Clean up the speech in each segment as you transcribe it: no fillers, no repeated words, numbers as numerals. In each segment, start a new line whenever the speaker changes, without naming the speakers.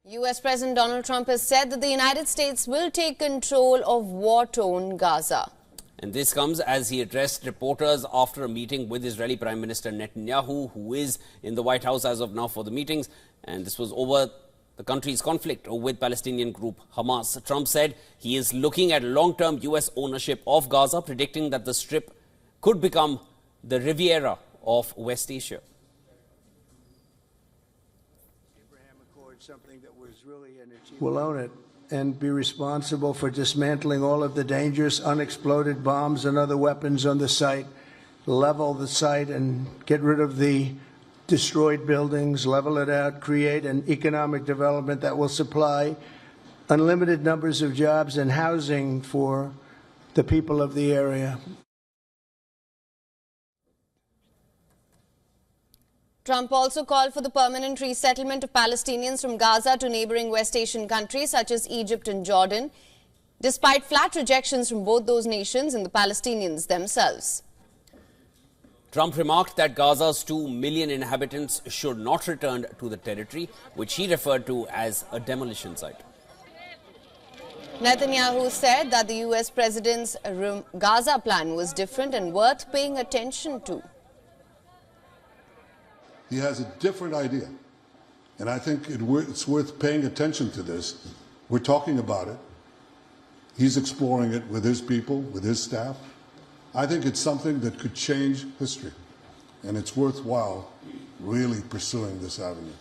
U.S. President Donald Trump has said that the United States will take control of war-torn Gaza.
And this comes as he addressed reporters after a meeting with Israeli Prime Minister Netanyahu, who is in the White House as of now for the meetings. And this was over the country's conflict with Palestinian group Hamas. Trump said he is looking at long-term U.S. ownership of Gaza, predicting that the Strip could become the Riviera of West Asia.
Something that was really an achievement. We'll own it and be responsible for dismantling all of the dangerous unexploded bombs and other weapons on the site, level the site and get rid of the destroyed buildings, level it out, create an economic development that will supply unlimited numbers of jobs and housing for the people of the area.
Trump also called for the permanent resettlement of Palestinians from Gaza to neighboring West Asian countries such as Egypt and Jordan, despite flat rejections from both those nations and the Palestinians themselves.
Trump remarked that Gaza's 2 million inhabitants should not return to the territory, which he referred to as a demolition site.
Netanyahu said that the U.S. president's Gaza plan was different and worth paying attention to.
He has a different idea, and I think it's worth paying attention to this. We're talking about it. He's exploring it with his people, with his staff. I think it's something that could change history, and it's worthwhile really pursuing this avenue.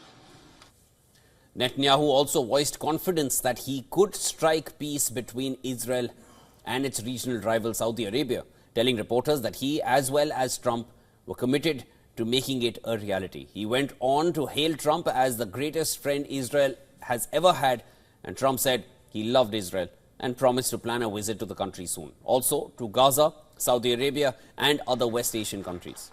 Netanyahu also voiced confidence that he could strike peace between Israel and its regional rival Saudi Arabia, telling reporters that he, as well as Trump, were committed to making it a reality. He went on to hail Trump as the greatest friend Israel has ever had, and Trump said he loved Israel and promised to plan a visit to the country soon. Also to Gaza, Saudi Arabia and other West Asian countries.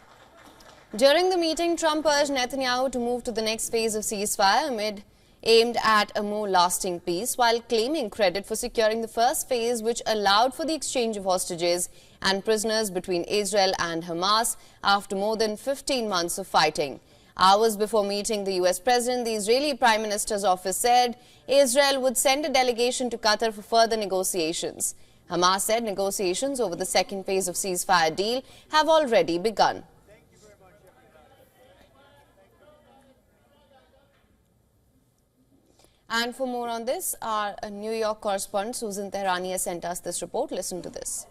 During the meeting, Trump urged Netanyahu to move to the next phase of ceasefire aimed at a more lasting peace, while claiming credit for securing the first phase, which allowed for the exchange of hostages and prisoners between Israel and Hamas after more than 15 months of fighting. Hours before meeting the U.S. president, the Israeli Prime Minister's office said Israel would send a delegation to Qatar for further negotiations. Hamas said negotiations over the second phase of ceasefire deal have already begun. And for more on this, our New York correspondent Susan Tehrani has sent us this report. Listen to this.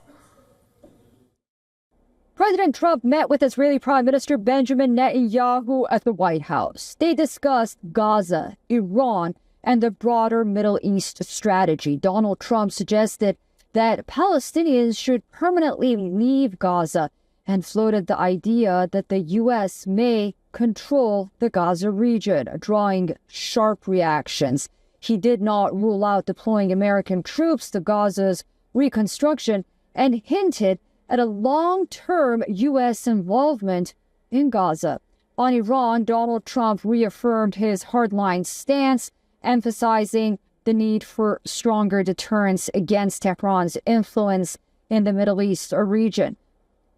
President Trump met with Israeli Prime Minister Benjamin Netanyahu at the White House. They discussed Gaza, Iran, and the broader Middle East strategy. Donald Trump suggested that Palestinians should permanently leave Gaza and floated the idea that the U.S. may control the Gaza region, drawing sharp reactions. He did not rule out deploying American troops to Gaza's reconstruction and hinted at a long-term U.S. involvement in Gaza. On Iran, Donald Trump reaffirmed his hardline stance, emphasizing the need for stronger deterrence against Tehran's influence in the Middle East region.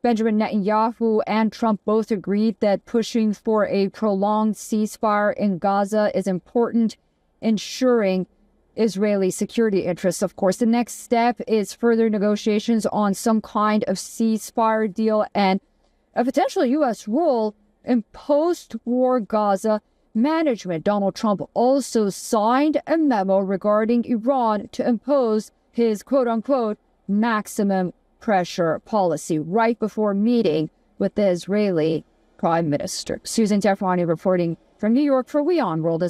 Benjamin Netanyahu and Trump both agreed that pushing for a prolonged ceasefire in Gaza is important, ensuring Israeli security interests. Of course, the next step is further negotiations on some kind of ceasefire deal and a potential U.S. role in post-war Gaza management. Donald Trump also signed a memo regarding Iran to impose his quote-unquote maximum pressure policy right before meeting with the Israeli Prime Minister. Susan Tehrani reporting from New York for WION World.